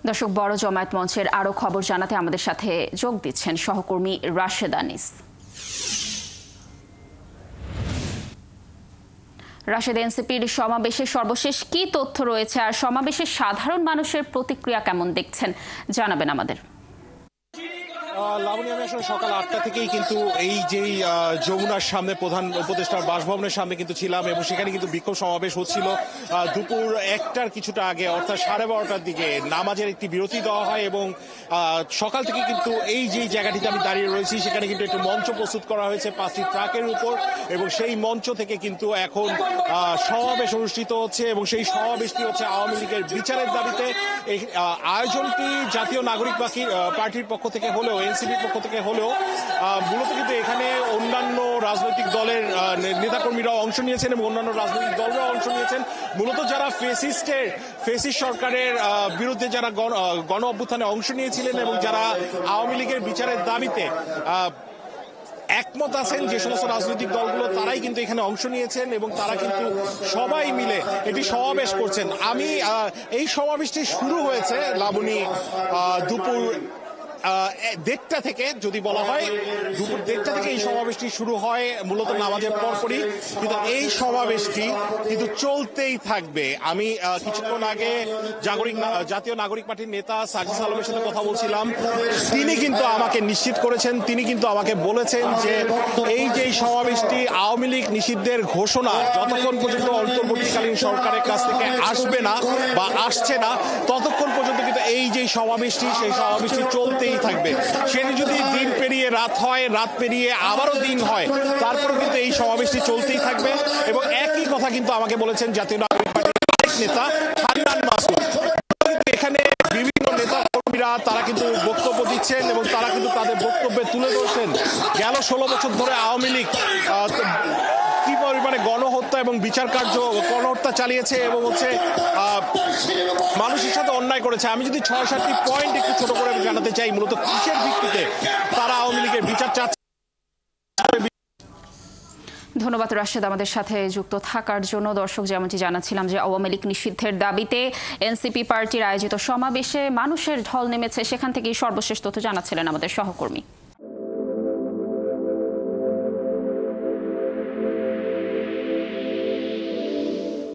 দর্শক, বড় জমায়েত মঞ্চের আরো খবর জানাতে আমাদের সাথে যোগ দিচ্ছেন সহকর্মী রাশেদ আনিস। রাশেদ, এনসিপির সমাবেশে সর্বশেষ কি তথ্য রয়েছে আর সমাবেশে সাধারণ মানুষের প্রতিক্রিয়া কেমন দেখছেন জানাবেন আমাদের। লাবণী, আমি আসলে সকাল 8টা থেকেই কিন্তু এই যেই যমুনার সামনে প্রধান উপদেষ্টার বাসভবনের সামনে কিন্তু ছিলাম এবং সেখানে কিন্তু বিক্ষোভ সমাবেশ হচ্ছিল। দুপুর 1টার কিছুটা আগে অর্থাৎ 12:30টার দিকে নামাজের একটি বিরতি দেওয়া হয় এবং সকাল থেকে কিন্তু এই যে জায়গাটিতে আমি দাঁড়িয়ে রয়েছি সেখানে কিন্তু একটি মঞ্চ প্রস্তুত করা হয়েছে 5টি ট্রাকের উপর এবং সেই মঞ্চ থেকে কিন্তু এখন সমাবেশ অনুষ্ঠিত হচ্ছে এবং সেই সমাবেশটি হচ্ছে আওয়ামী লীগের বিচারের দাবিতে। এই আয়োজনটি জাতীয় নাগরিক পার্টির পক্ষ থেকে হলেও এনসিপির পক্ষ থেকে হলেও মূলত কিন্তু এখানে অন্যান্য রাজনৈতিক দলের নেতাকর্মীরাও অংশ নিয়েছেন এবং অন্যান্য রাজনৈতিক দলরাও অংশ নিয়েছেন। মূলত যারা ফেসিস্ট সরকারের বিরুদ্ধে যারা গণ অভ্যুত্থানে অংশ নিয়েছিলেন এবং যারা আওয়ামী লীগের বিচারের দাবিতে একমত আছেন, যে সমস্ত রাজনৈতিক দলগুলো তারাই কিন্তু এখানে অংশ নিয়েছেন এবং তারা কিন্তু সবাই মিলে একটি সমাবেশ করছেন। আমি এই সমাবেশটি শুরু হয়েছে লাবণী দুপুর 1:30 থেকে, যদি বলা হয় দুপুর 1:30 থেকে এই সমাবেশটি শুরু হয় মূলত নামাজের পরপরই, কিন্তু এই সমাবেশটি কিন্তু চলতেই থাকবে। আমি কিছুক্ষণ আগে জাতীয় নাগরিক পার্টির নেতা সাজিদ আলমের সাথে কথা বলছিলাম। তিনি কিন্তু আমাকে নিশ্চিত করেছেন, তিনি কিন্তু আমাকে বলেছেন যে এই যে সমাবেশটি আওয়ামী লীগ নিষিদ্ধের ঘোষণা যতক্ষণ পর্যন্ত অন্তর্বর্তীকালীন সরকারের কাছ থেকে আসবে না বা আসছে না ততক্ষণ পর্যন্ত কিন্তু এই যে সমাবেশটি সেই সমাবেশটি চলতেই থাকবে। সেটি যদি দিন পেরিয়ে রাত হয়, রাত পেরিয়ে আবারও দিন হয়, তারপরে কিন্তু এই সমাবেশটি চলতেই থাকবে। এবং একই কথা কিন্তু আমাকে বলেছেন জাতীয় নাগরিক পার্টির নেতা হান্নান মাসুদ। এখানে বিভিন্ন নেতা কর্মীরা তারা কিন্তু বক্তব্য দিচ্ছেন এবং তারা কিন্তু তাদের বক্তব্যে তুলে ধরছেন গেল 16 বছর ধরে আওয়ামী লীগ কি পরিমাণে গণহত্যা এবং বিচার কার্য গণহত্যা চালিয়েছে এবং হচ্ছে মানুষের সাথে অন্যায় করেছে। আমি যদি 6-7টি পয়েন্ট একটু ছোট করে জানাতে চাই, মূলত কিসের ভিত্তিতে তারা আওয়ামী লীগের বিচার চাচ্ছে। ধন্যবাদ রাশেদ আমাদের সাথে যুক্ত থাকার জন্য। দর্শক, যেমনটি জানাচ্ছিলাম যে আওয়ামী লীগ নিষিদ্ধের দাবিতে এনসিপি পার্টির আয়োজিত সমাবেশে মানুষের ঢল নেমেছে, সেখান থেকেই সর্বশেষ তথ্য জানাচ্ছিলেন আমাদের সহকর্মী।